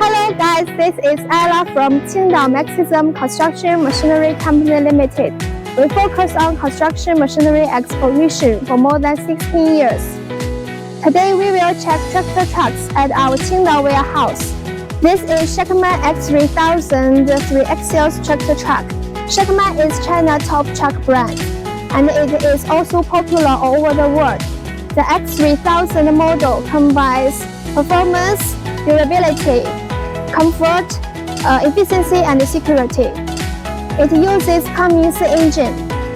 Hello guys, this is Ella from Qingdao MAXIZM Construction Machinery Company Limited. We focus on construction machinery exposition for more than 16 years. Today we will check tractor trucks at our Qingdao warehouse. This is SHACMAN X3000 3-axle tractor truck. SHACMAN is China's top truck brand, and it is also popular all over the world. The X3000 model combines performance, durability, comfort, efficiency, and security. It uses Cummins engine.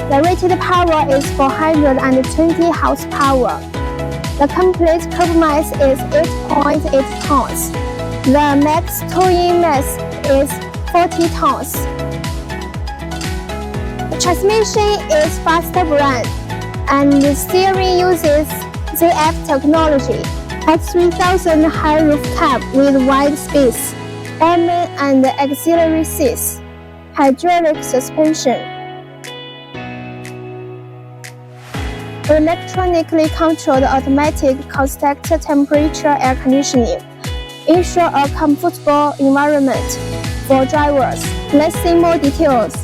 The rated power is 420 horsepower. The complete curb mass is 8.8 tons. The max towing mass is 40 tons. The transmission is faster brand, and the steering uses ZF technology. X3000 high roof cap with wide space, airman and auxiliary seats, hydraulic suspension, electronically controlled automatic constant temperature air conditioning, ensure a comfortable environment for drivers. Let's see more details.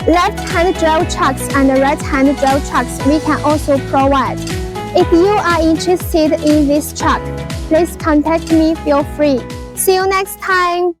Left-hand drive trucks and right-hand drive trucks we can also provide. If you are interested in this truck, please contact me. Feel free. See you next time.